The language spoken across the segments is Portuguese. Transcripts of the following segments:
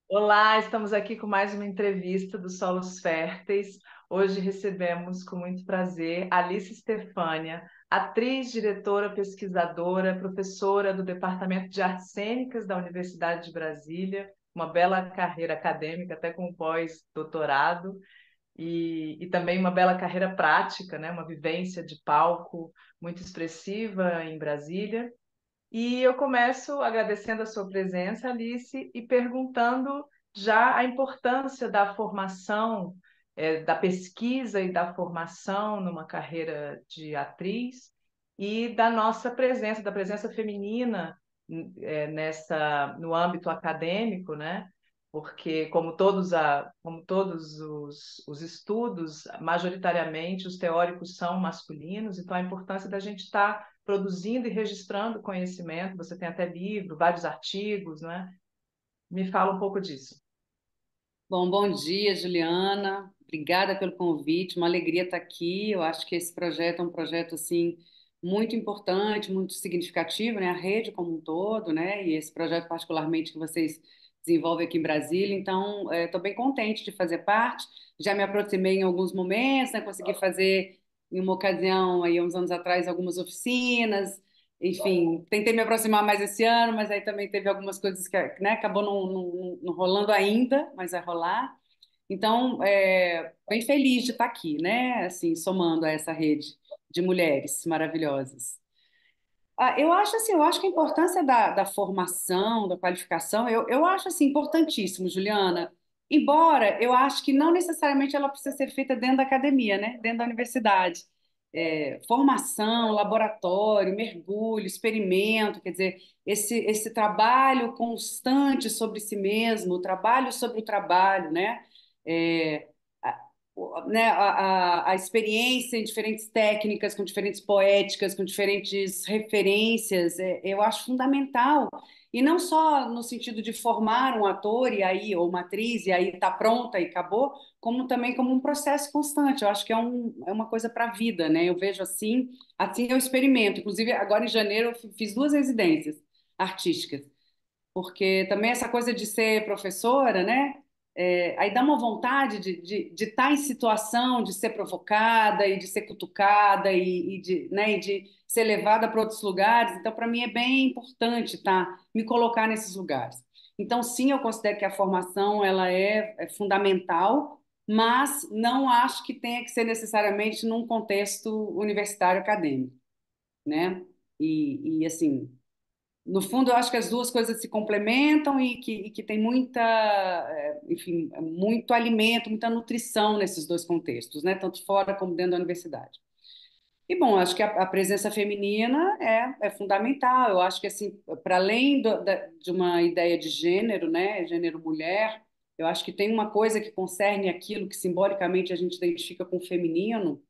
Olá, estamos aqui com mais uma entrevista do Solos Férteis. Hoje recebemos com muito prazer Alice Stefânia, atriz, diretora, pesquisadora, professora do Departamento de Artes Cênicas da Universidade de Brasília, uma bela carreira acadêmica, até com pós-doutorado, e também uma bela carreira prática, né? Uma vivência de palco muito expressiva em Brasília. E eu começo agradecendo a sua presença, Alice, e perguntando já a importância da formação, da pesquisa e da formação numa carreira de atriz e da nossa presença, da presença feminina, no âmbito acadêmico, né? Porque, como todos os estudos, majoritariamente os teóricos são masculinos, então a importância da gente estar produzindo e registrando conhecimento. Você tem até livro, vários artigos, né? Me fala um pouco disso. Bom dia, Juliana. Obrigada pelo convite. Uma alegria estar aqui. Eu acho que esse projeto é um projeto assim muito importante, muito significativo, né? A rede como um todo, né? E esse projeto particularmente que vocês desenvolvem aqui em Brasília. Então, estou bem contente de fazer parte. Já me aproximei em alguns momentos, né? Consegui fazer em uma ocasião, aí uns anos atrás, algumas oficinas. Enfim, tentei me aproximar mais esse ano, mas aí também teve algumas coisas que, né, acabou não rolando ainda, mas vai rolar. Então, bem feliz de estar aqui, né? Assim, somando a essa rede de mulheres maravilhosas. Eu acho assim, eu acho que a importância da formação, da qualificação, eu acho assim importantíssimo, Juliana. Embora eu acho que não necessariamente ela precisa ser feita dentro da academia, né? Dentro da universidade. Formação, laboratório, mergulho, experimento, quer dizer, esse trabalho constante sobre si mesmo, o trabalho sobre o trabalho, né? É, né, a experiência em diferentes técnicas, com diferentes poéticas, com diferentes referências, eu acho fundamental. E não só no sentido de formar um ator e aí, ou uma atriz, e aí está pronta e acabou, como também como um processo constante. Eu acho que é uma coisa para a vida, né? Eu vejo assim eu experimento. Inclusive, agora em janeiro eu fiz duas residências artísticas porque também essa coisa de ser professora, né? Aí dá uma vontade de estar em situação, de ser provocada e de ser cutucada e de ser levada para outros lugares. Então, para mim é bem importante me colocar nesses lugares. Então, sim, eu considero que a formação ela é fundamental, mas não acho que tenha que ser necessariamente num contexto universitário acadêmico, né? Assim, no fundo, eu acho que as duas coisas se complementam e que tem enfim, muito alimento, muita nutrição nesses dois contextos, né? Tanto fora como dentro da universidade. E, bom, acho que a presença feminina é fundamental. Eu acho que, assim, para além de uma ideia de gênero, né? Gênero mulher, eu acho que tem uma coisa que concerne aquilo que simbolicamente a gente identifica com o feminino,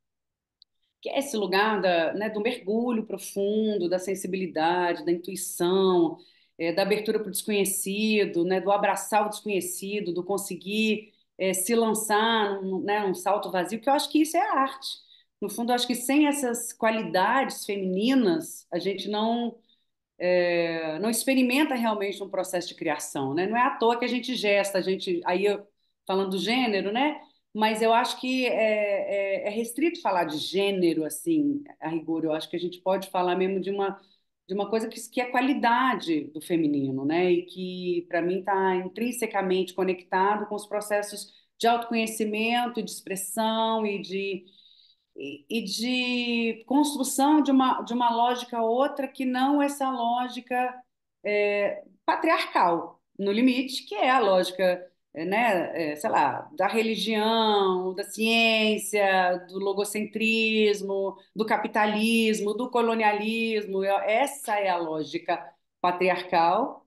que é esse lugar né, do mergulho profundo, da sensibilidade, da intuição, da abertura para o desconhecido, né, do abraçar o desconhecido, do conseguir se lançar né, num salto vazio, que eu acho que isso é arte. No fundo, eu acho que sem essas qualidades femininas, a gente não experimenta realmente um processo de criação, né? Não é à toa que a gente gesta, falando do gênero, né? Mas eu acho que é restrito falar de gênero, assim, a rigor. Eu acho que a gente pode falar mesmo de uma coisa que é qualidade do feminino, né? E que, para mim, está intrinsecamente conectado com os processos de autoconhecimento, de expressão e de construção de uma lógica outra que não essa lógica patriarcal, no limite, que é a lógica, né, sei lá, da religião, da ciência, do logocentrismo, do capitalismo, do colonialismo. Essa é a lógica patriarcal,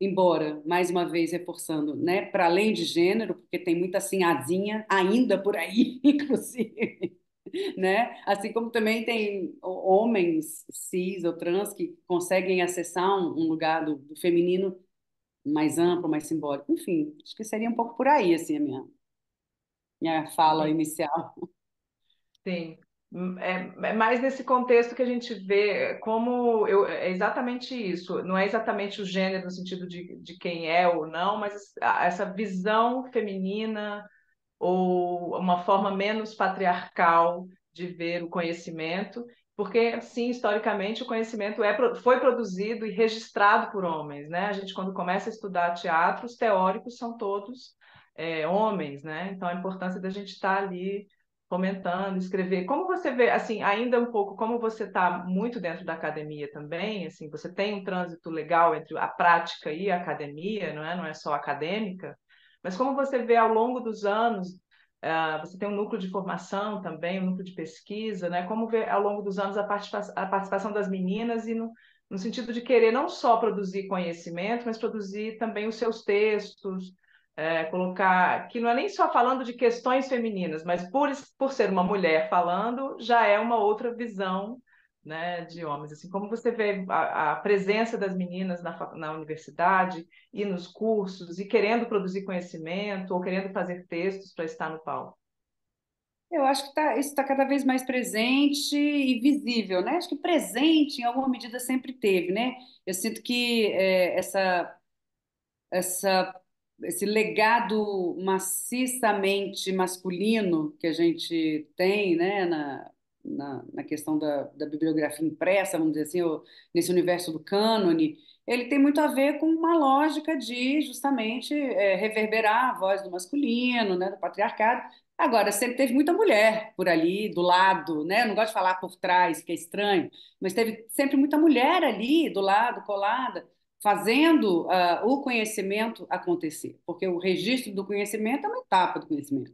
embora, mais uma vez reforçando, né, para além de gênero, porque tem muita sinhazinha ainda por aí, inclusive, né? Assim como também tem homens cis ou trans que conseguem acessar um lugar do feminino mais amplo, mais simbólico. Enfim, acho que seria um pouco por aí, assim, a minha fala Sim, inicial. sim. É mais nesse contexto que a gente vê como é exatamente isso. Não é exatamente o gênero no sentido de quem é ou não, mas essa visão feminina ou uma forma menos patriarcal de ver o conhecimento, porque, sim, historicamente o conhecimento foi produzido e registrado por homens, né? A gente, quando começa a estudar teatro, os teóricos são todos homens, né? Então, a importância da gente estar ali comentando, escrever. Como você vê, assim, ainda um pouco, como você está muito dentro da academia também, assim, você tem um trânsito legal entre a prática e a academia, não é? Não é só acadêmica, mas como você vê ao longo dos anos, você tem um núcleo de formação também, um núcleo de pesquisa, né? Como vê ao longo dos anos a participação das meninas e no sentido de querer não só produzir conhecimento, mas produzir também os seus textos, colocar, que não é nem só falando de questões femininas, mas por ser uma mulher falando, já é uma outra visão, né, de homens. Assim, como você vê a presença das meninas na universidade e nos cursos, e querendo produzir conhecimento, ou querendo fazer textos para estar no palco. Eu acho que isso está cada vez mais presente e visível, né? Acho que presente, em alguma medida, sempre teve, né? Eu sinto que essa, esse legado maciçamente masculino que a gente tem, né, na questão da bibliografia impressa, vamos dizer assim, ou nesse universo do cânone, ele tem muito a ver com uma lógica de justamente reverberar a voz do masculino, né, do patriarcado. Agora, sempre teve muita mulher por ali, do lado, né? Eu não gosto de falar por trás, que é estranho, mas teve sempre muita mulher ali, do lado, colada fazendo o conhecimento acontecer, porque o registro do conhecimento é uma etapa do conhecimento.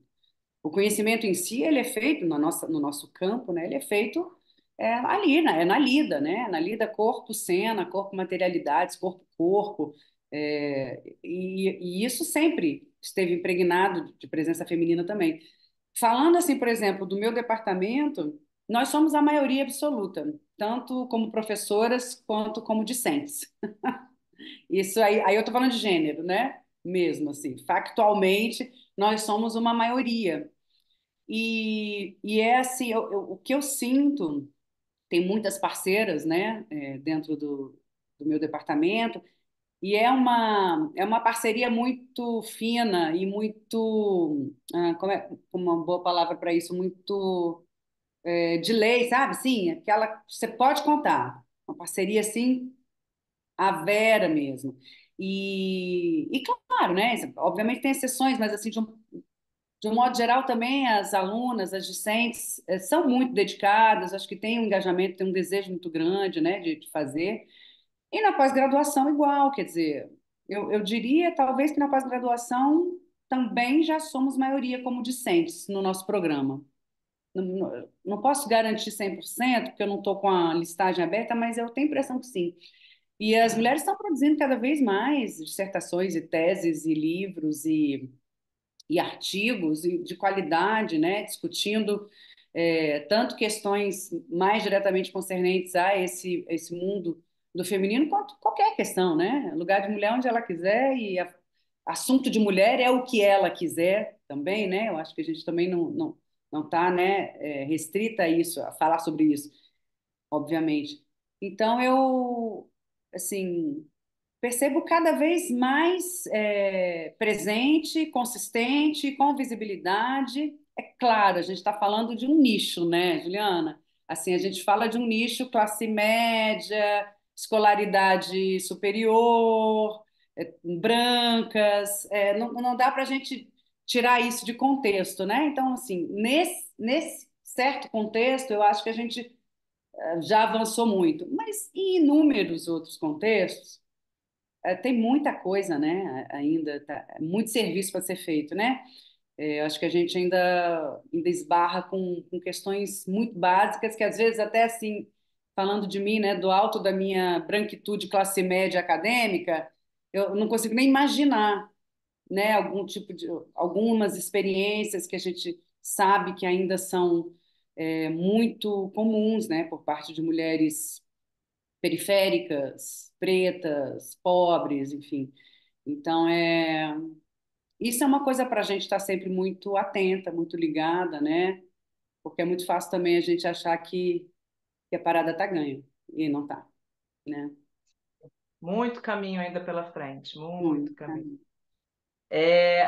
O conhecimento em si, ele é feito no nosso campo, né? Ele é feito ali, é na lida, né? Na lida corpo-cena, corpo-materialidades, corpo-corpo, e isso sempre esteve impregnado de presença feminina também. Falando assim, por exemplo, do meu departamento, nós somos a maioria absoluta, tanto como professoras quanto como discentes. Isso aí eu estou falando de gênero, né? Mesmo assim, factualmente, nós somos uma maioria. E é assim, o que eu sinto, tem muitas parceiras, né, dentro do meu departamento, e é uma parceria muito fina e muito, uma boa palavra para isso, muito de lei, sabe? Sim, aquela, você pode contar. Uma parceria assim a Vera mesmo. E claro, né? Obviamente tem exceções, mas assim, de um modo geral também as alunas, as discentes, são muito dedicadas, acho que tem um engajamento, tem um desejo muito grande, né, de fazer. E na pós-graduação igual, quer dizer, eu diria talvez que na pós-graduação também já somos maioria como discentes no nosso programa. Não posso garantir 100%, porque eu não estou com a listagem aberta, mas eu tenho a impressão que sim. E as É. mulheres estão produzindo cada vez mais dissertações e teses e livros e artigos de qualidade, né, discutindo tanto questões mais diretamente concernentes a esse mundo do feminino, quanto qualquer questão, né? Lugar de mulher onde ela quiser e assunto de mulher é o que ela quiser também, né? Eu acho que a gente também não está, né, restrita a isso, a falar sobre isso, obviamente. Então eu, assim, percebo cada vez mais presente, consistente, com visibilidade. É claro, a gente está falando de um nicho, né, Juliana? Assim, a gente fala de um nicho classe média, escolaridade superior, brancas, não dá para a gente tirar isso de contexto, né? Então, assim, nesse certo contexto, eu acho que a gente já avançou muito, mas em inúmeros outros contextos, tem muita coisa, né? Ainda muito serviço para ser feito, né? Acho que a gente ainda esbarra com questões muito básicas que às vezes até assim, falando de mim, né, do alto da minha branquitude classe média acadêmica, eu não consigo nem imaginar, né, algumas experiências que a gente sabe que ainda são muito comuns, né, por parte de mulheres periféricas, pretas, pobres, enfim. Então, isso é uma coisa para a gente estar sempre muito atenta, muito ligada, né? porque é muito fácil também a gente achar que a parada tá ganha, e não tá, né? Muito caminho ainda pela frente, muito Muito. caminho.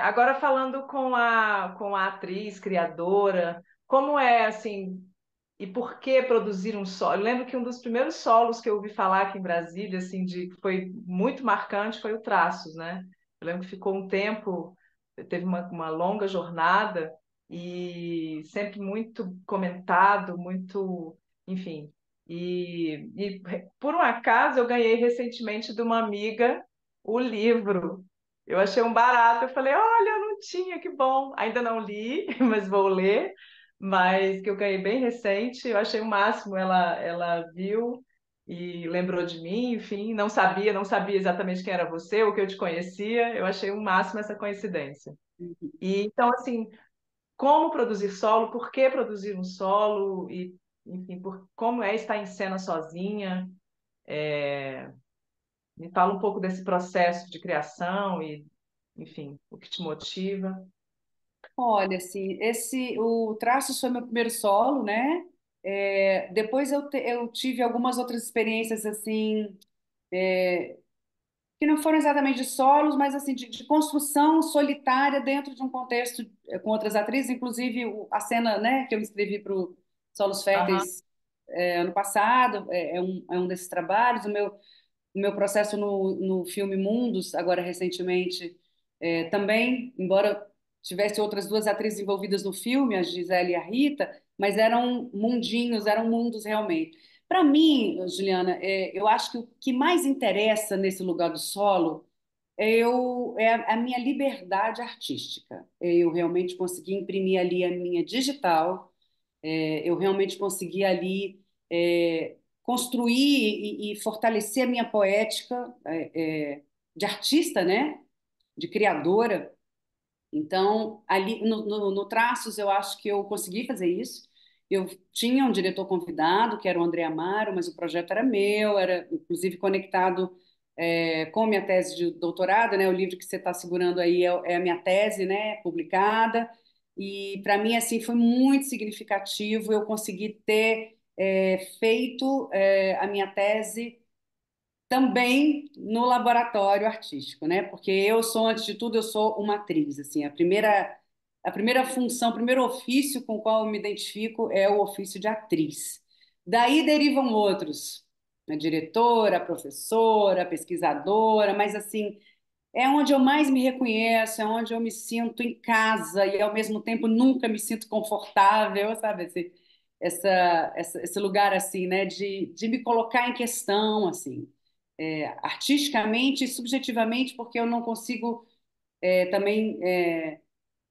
Agora falando com a atriz, criadora, como é assim, e por que produzir um solo? Eu lembro que um dos primeiros solos que eu ouvi falar aqui em Brasília, assim, que foi muito marcante, foi o Traços, né? Eu lembro que ficou um tempo, teve uma longa jornada e sempre muito comentado, muito, enfim. E por um acaso eu ganhei recentemente de uma amiga o livro. Eu achei um barato, eu falei, olha, eu não tinha, que bom. Ainda não li, mas vou ler, mas que eu ganhei bem recente, eu achei o máximo. Ela viu e lembrou de mim, enfim, não sabia exatamente quem era você ou que eu te conhecia, eu achei o máximo essa coincidência. E então, assim, como produzir solo, por que produzir um solo e, enfim, como é estar em cena sozinha? Me fala um pouco desse processo de criação e, enfim, o que te motiva. Olha, assim, o Traços foi meu primeiro solo, né? Depois eu tive algumas outras experiências, assim, que não foram exatamente de solos, mas, assim, de construção solitária dentro de um contexto com outras atrizes, inclusive a cena, né, que eu escrevi para o Solos Aham. Férteis ano passado, é um desses trabalhos. O meu processo no filme Mundos, agora recentemente, também, embora tivesse outras duas atrizes envolvidas no filme, a Gisele e a Rita, mas eram mundinhos, eram mundos realmente. Para mim, Juliana, eu acho que o que mais interessa nesse lugar do solo é a minha liberdade artística. Eu realmente consegui imprimir ali a minha digital, eu realmente consegui ali construir e fortalecer a minha poética de artista, né? De criadora. Então, ali no Traços, eu acho que eu consegui fazer isso. Eu tinha um diretor convidado, que era o André Amaro, mas o projeto era meu, era inclusive conectado com minha tese de doutorado, né? O livro que você está segurando aí é a minha tese, né? Publicada. E para mim, assim, foi muito significativo eu conseguir ter feito a minha tese também no laboratório artístico, né? Porque eu sou, antes de tudo, eu sou uma atriz, assim, a primeira função, o primeiro ofício com o qual eu me identifico é o ofício de atriz. Daí derivam outros, a diretora, a professora, a pesquisadora, mas assim, é onde eu mais me reconheço, é onde eu me sinto em casa e ao mesmo tempo nunca me sinto confortável, sabe? Esse lugar assim, né? De me colocar em questão, assim, artisticamente e subjetivamente, porque eu não consigo também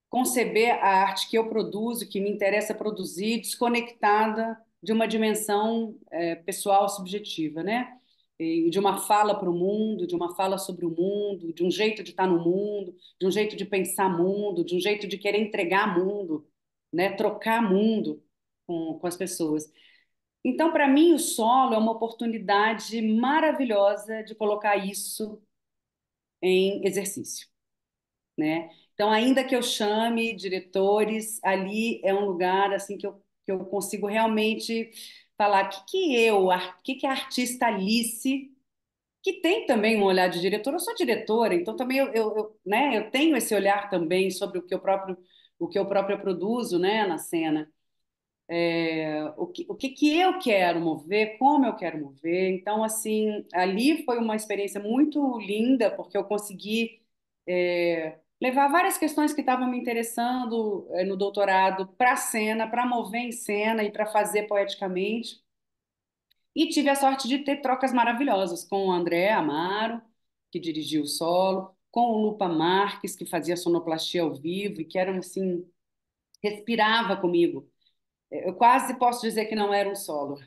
conceber a arte que eu produzo, que me interessa produzir, desconectada de uma dimensão pessoal subjetiva, né? E de uma fala para o mundo, de uma fala sobre o mundo, de um jeito de estar no mundo, de um jeito de pensar mundo, de um jeito de querer entregar mundo, né? Trocar mundo com as pessoas. Então, para mim, o solo é uma oportunidade maravilhosa de colocar isso em exercício, né? Então, ainda que eu chame diretores, ali é um lugar assim que eu consigo realmente falar o que que a artista Alice, que tem também um olhar de diretora, eu sou diretora, então também né, eu tenho esse olhar também sobre o que eu próprio produzo, né, na cena. O que que eu quero mover, como eu quero mover. Então, assim, ali foi uma experiência muito linda, porque eu consegui levar várias questões que estavam me interessando no doutorado para a cena, para mover em cena e para fazer poeticamente. E tive a sorte de ter trocas maravilhosas com o André Amaro, que dirigiu o solo, com o Lupa Marques, que fazia sonoplastia ao vivo e que era assim, respirava comigo. Eu quase posso dizer que não era um solo,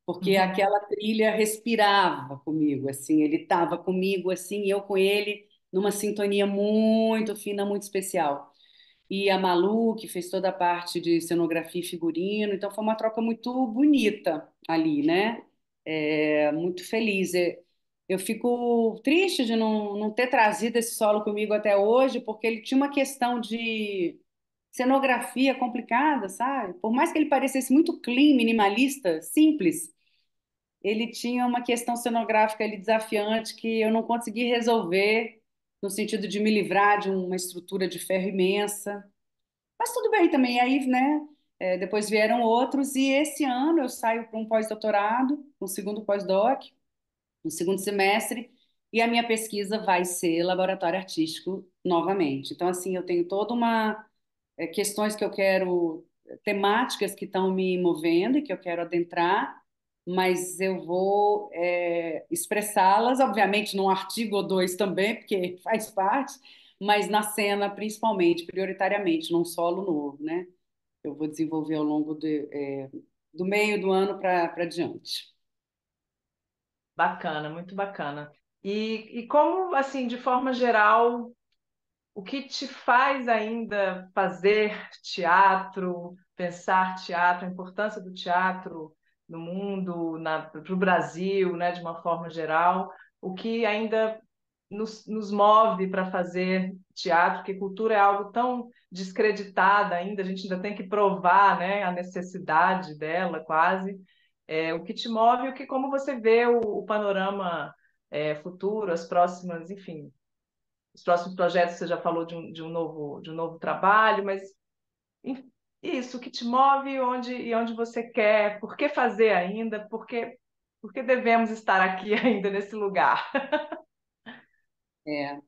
porque aquela trilha respirava comigo, assim, ele estava comigo, assim, e eu com ele, numa sintonia muito fina, muito especial. E a Malu, que fez toda a parte de cenografia e figurino, então foi uma troca muito bonita ali, né? Muito feliz. Eu fico triste de não ter trazido esse solo comigo até hoje, porque ele tinha uma questão cenografia complicada, sabe? Por mais que ele parecesse muito clean, minimalista, simples, ele tinha uma questão cenográfica ali desafiante que eu não consegui resolver no sentido de me livrar de uma estrutura de ferro imensa. Mas tudo bem também. E aí, né? Depois vieram outros e esse ano eu saio para um pós-doutorado, um segundo pós-doc, no segundo semestre, e a minha pesquisa vai ser laboratório artístico novamente. Então, assim, eu tenho toda uma questões que eu quero, temáticas que estão me movendo e que eu quero adentrar, mas eu vou expressá-las, obviamente, num artigo ou dois também, porque faz parte, mas na cena, principalmente, prioritariamente, num solo novo, né? Eu vou desenvolver ao longo do meio do ano para diante. Bacana, muito bacana. E como, assim, de forma geral, o que te faz ainda fazer teatro, pensar teatro, a importância do teatro no mundo, para o Brasil, né, de uma forma geral, o que ainda nos move para fazer teatro, porque cultura é algo tão descreditada ainda, a gente ainda tem que provar, né, a necessidade dela quase. O que te move, como você vê o panorama futuro, as próximas, enfim, os próximos projetos, você já falou de um novo trabalho, mas enfim, isso, o que te move, onde você quer, por que fazer ainda, por que devemos estar aqui ainda nesse lugar? É,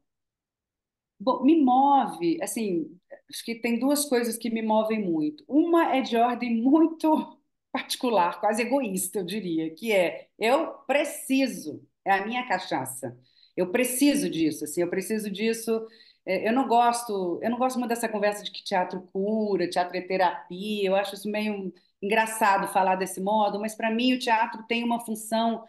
bom, me move, assim, acho que tem duas coisas que me movem muito. Uma é de ordem muito particular, quase egoísta, eu diria, que é eu preciso, é a minha cachaça. Eu preciso disso, assim, eu preciso disso. Eu não gosto muito dessa conversa de que teatro cura, teatro é terapia. Eu acho isso meio engraçado falar desse modo, mas para mim o teatro tem uma função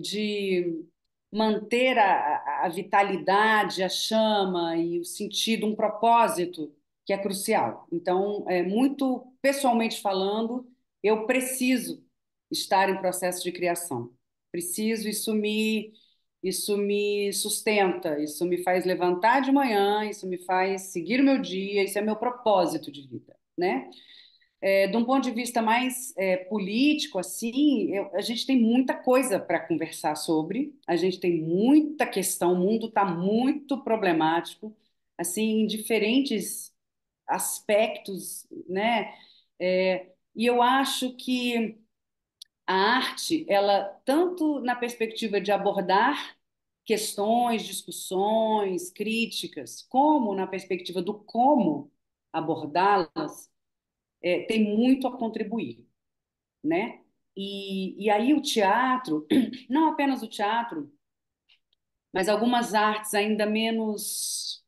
de manter a vitalidade, a chama e o sentido, um propósito que é crucial. Então, muito pessoalmente falando, eu preciso estar em processo de criação. Preciso, isso me sustenta, isso me faz levantar de manhã, isso me faz seguir o meu dia, isso é meu propósito de vida, né? De um ponto de vista mais político, assim, a gente tem muita coisa para conversar sobre, a gente tem muita questão, o mundo está muito problemático, assim, em diferentes aspectos, né? E eu acho que a arte, ela, tanto na perspectiva de abordar questões, discussões, críticas, como na perspectiva do como abordá-las, tem muito a contribuir, né? E aí o teatro, não apenas o teatro, mas algumas artes ainda menos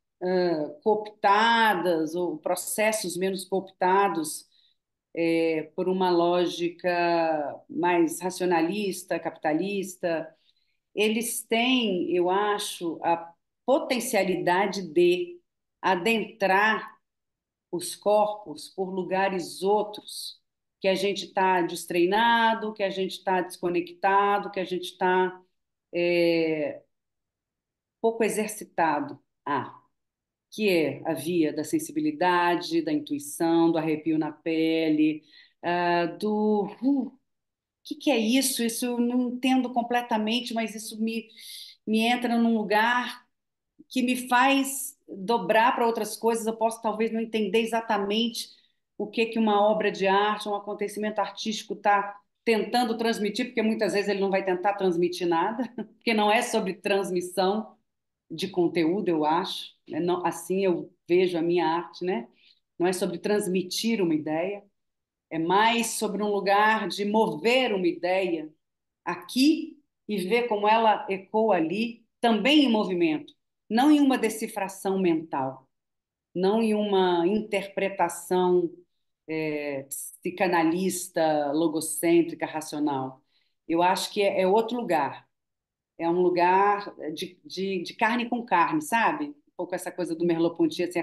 cooptadas ou processos menos cooptados por uma lógica mais racionalista, capitalista, eles têm, eu acho, a potencialidade de adentrar os corpos por lugares outros, que a gente está destreinado, que a gente está desconectado, que a gente está pouco exercitado. Que é a via da sensibilidade, da intuição, do arrepio na pele, do que é isso? Isso eu não entendo completamente, mas isso me entra num lugar que me faz dobrar para outras coisas. Eu posso talvez não entender exatamente o que uma obra de arte, um acontecimento artístico está tentando transmitir, porque muitas vezes ele não vai tentar transmitir nada, porque não é sobre transmissão de conteúdo, eu acho, né? Não, assim eu vejo a minha arte, né? Não é sobre transmitir uma ideia, é mais sobre um lugar de mover uma ideia aqui e ver como ela ecoa ali, também em movimento, não em uma decifração mental, não em uma interpretação psicanalista, logocêntrica, racional. Eu acho que é outro lugar. É um lugar de carne com carne, sabe? Um pouco essa coisa do Merleau-Ponty, assim,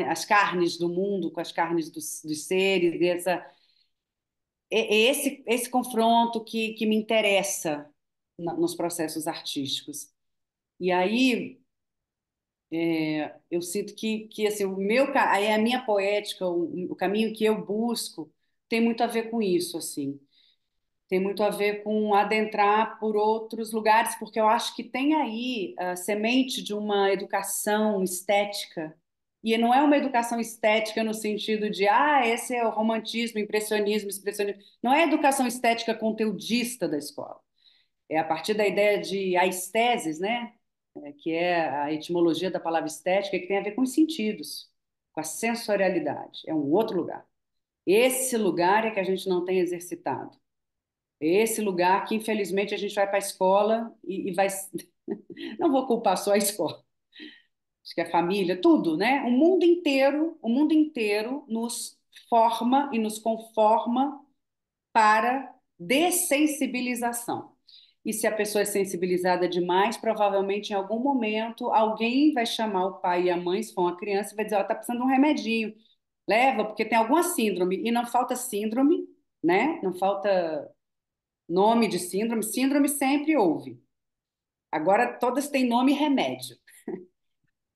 as carnes do mundo com as carnes dos seres, e é esse confronto que me interessa nos processos artísticos. E aí Eu sinto que assim, aí a minha poética, o caminho que eu busco, tem muito a ver com isso, assim. Tem muito a ver com adentrar por outros lugares, porque eu acho que tem aí a semente de uma educação estética. E não é uma educação estética no sentido de, esse é o romantismo, impressionismo, expressionismo. Não é a educação estética conteudista da escola. É a partir da ideia de aesthesis, né? Que é a etimologia da palavra estética, que tem a ver com os sentidos, com a sensorialidade. É um outro lugar. Esse lugar é que a gente não tem exercitado. Esse lugar que, infelizmente, a gente vai para a escola e vai. Não vou culpar só a escola, acho que a família, tudo, né? O mundo inteiro nos forma e nos conforma para dessensibilização. E se a pessoa é sensibilizada demais, provavelmente em algum momento alguém vai chamar o pai e a mãe, se for uma criança, e vai dizer: ela está precisando de um remedinho. Leva, porque tem alguma síndrome. E não falta síndrome, né? Não falta nome de síndrome. Síndrome sempre houve. Agora todas têm nome e remédio.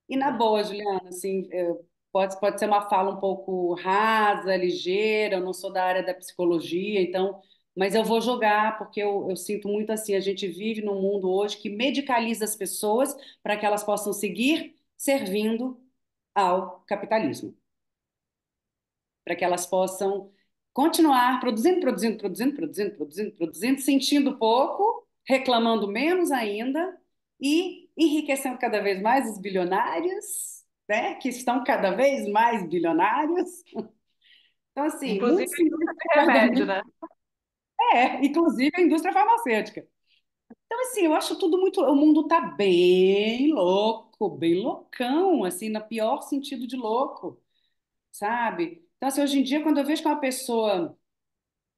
E na boa, Juliana, assim, pode ser uma fala um pouco rasa, ligeira, eu não sou da área da psicologia, então, mas eu vou jogar, porque eu sinto muito assim, a gente vive num mundo hoje que medicaliza as pessoas para que elas possam seguir servindo ao capitalismo, para que elas possam continuar produzindo, produzindo, produzindo, produzindo, produzindo, produzindo, sentindo pouco, reclamando menos ainda e enriquecendo cada vez mais os bilionários, né, que estão cada vez mais bilionários. Então, assim, Inclusive muito a indústria de remédio, simplificadamente, né? inclusive a indústria farmacêutica. Então, assim, eu acho tudo muito. O mundo tá bem louco, bem loucão, assim, no pior sentido de louco, sabe? Então, assim, hoje em dia, quando eu vejo que uma pessoa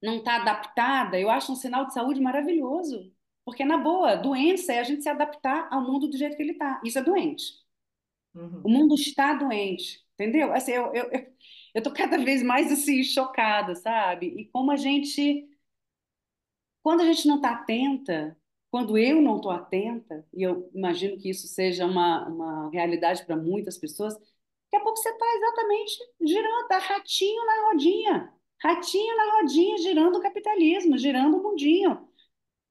não está adaptada, eu acho um sinal de saúde maravilhoso. Porque, na boa, doença é a gente se adaptar ao mundo do jeito que ele está. Isso é doente. O Uhum. mundo está doente, entendeu? Assim, eu tô cada vez mais assim, chocada, sabe? E como a gente, quando a gente não está atenta, quando eu não estou atenta, e eu imagino que isso seja uma realidade para muitas pessoas, daqui a pouco você está exatamente girando, tá ratinho na rodinha, girando o capitalismo, girando o mundinho.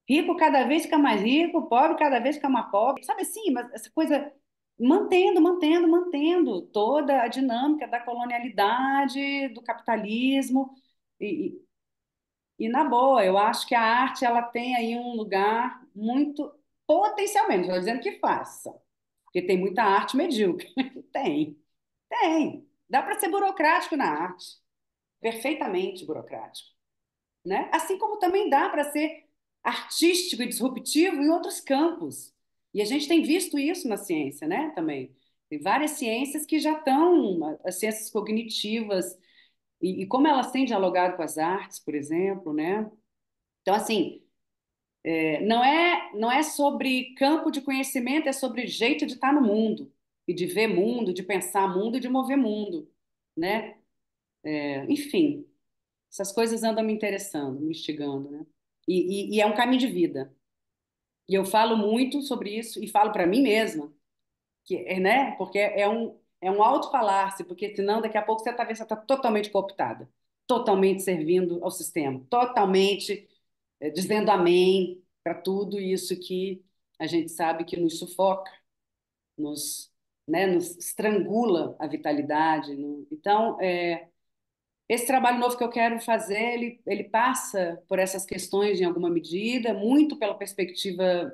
Rico cada vez fica mais rico, pobre cada vez fica mais pobre. Sabe assim, mas essa coisa mantendo, mantendo, mantendo toda a dinâmica da colonialidade, do capitalismo. E, e na boa, eu acho que a arte ela tem aí um lugar muito potencialmente, não estou dizendo que faça, porque tem muita arte medíocre. Tem, tem. Dá para ser burocrático na arte, perfeitamente burocrático, né? Assim como também dá para ser artístico e disruptivo em outros campos. E a gente tem visto isso na ciência, né? Também. Tem várias ciências que já estão, as ciências cognitivas, e como elas têm dialogado com as artes, por exemplo, né? Então, assim, não é sobre campo de conhecimento, é sobre jeito de estar no mundo, e de ver mundo, de pensar mundo e de mover mundo, né? Enfim, essas coisas andam me interessando, me instigando, né? E é um caminho de vida. E eu falo muito sobre isso e falo para mim mesma, né? Porque é um auto-falar-se, porque senão daqui a pouco você está totalmente cooptada, totalmente servindo ao sistema, totalmente dizendo amém para tudo isso que a gente sabe que nos sufoca, nos, né, nos estrangula a vitalidade. Então, esse trabalho novo que eu quero fazer, ele passa por essas questões em alguma medida, muito pela perspectiva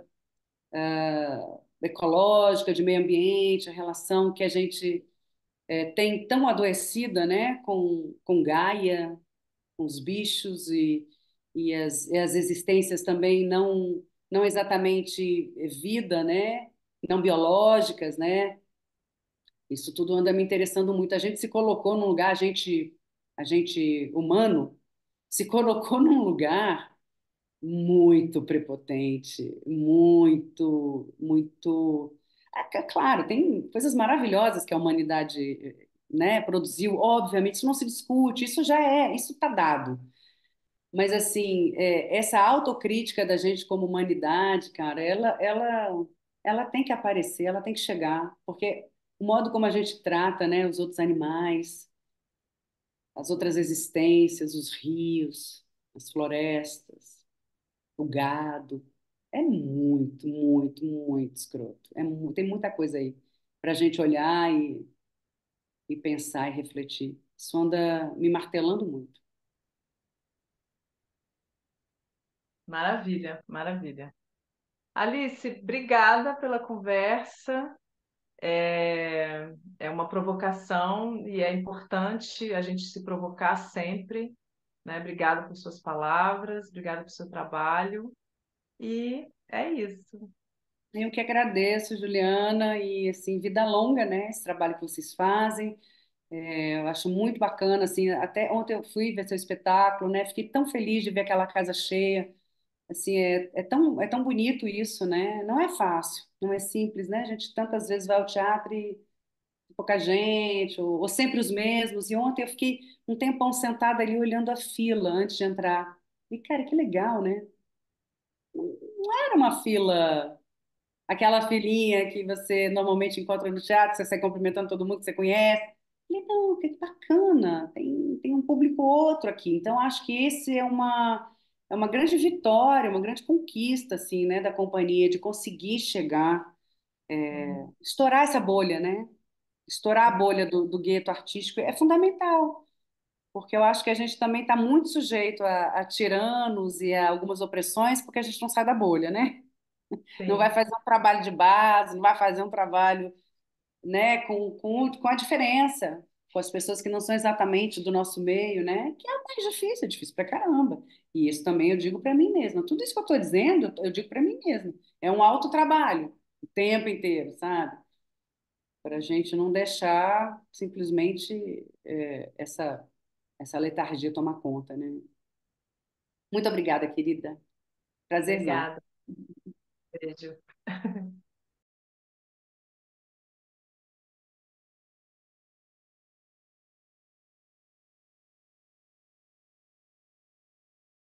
ecológica, de meio ambiente, a relação que a gente tem tão adoecida, né, com Gaia, com os bichos e as existências também não exatamente vida, né, não biológicas, né. Isso tudo anda me interessando muito. A gente se colocou num lugar, a gente humano, se colocou num lugar muito prepotente, muito, muito. Claro, tem coisas maravilhosas que a humanidade, né, produziu. Obviamente, isso não se discute, isso está dado. Mas assim, essa autocrítica da gente como humanidade, cara, ela tem que aparecer, ela tem que chegar, porque o modo como a gente trata, né, os outros animais, as outras existências, os rios, as florestas, o gado. É muito, muito, muito escroto. Tem muita coisa aí para a gente olhar e pensar e refletir. Isso anda me martelando muito. Maravilha, maravilha. Alice, obrigada pela conversa. É uma provocação e é importante a gente se provocar sempre, né? Obrigada por suas palavras, obrigada por seu trabalho. E é isso. Eu que agradeço, Juliana, e assim, vida longa, né? Esse trabalho que vocês fazem. Eu acho muito bacana, assim, até ontem eu fui ver seu espetáculo, né? Fiquei tão feliz de ver aquela casa cheia. Assim, é tão bonito isso, né? Não é fácil, não é simples, né? A gente tantas vezes vai ao teatro e pouca gente, ou sempre os mesmos. E ontem eu fiquei um tempão sentada ali olhando a fila antes de entrar. E, cara, que legal, né? Não era uma fila, aquela filinha que você normalmente encontra no teatro, você sai cumprimentando todo mundo que você conhece. Falei, não, que bacana, tem um público outro aqui. Então, acho que esse é uma grande vitória, uma grande conquista, assim, né, da companhia, de conseguir chegar, estourar essa bolha, né? Estourar a bolha do gueto artístico é fundamental, porque eu acho que a gente também está muito sujeito a tiranos e a algumas opressões, porque a gente não sai da bolha, né? Não vai Sim, fazer um trabalho de base, não vai fazer um trabalho, né, com a diferença, com as pessoas que não são exatamente do nosso meio, né? Que é mais difícil, é difícil pra caramba. E isso também eu digo para mim mesma. Tudo isso que eu estou dizendo, eu digo para mim mesma. É um autotrabalho o tempo inteiro, sabe? Para a gente não deixar simplesmente essa letargia tomar conta, né? Muito obrigada, querida. Prazerzão. obrigada. Beijo.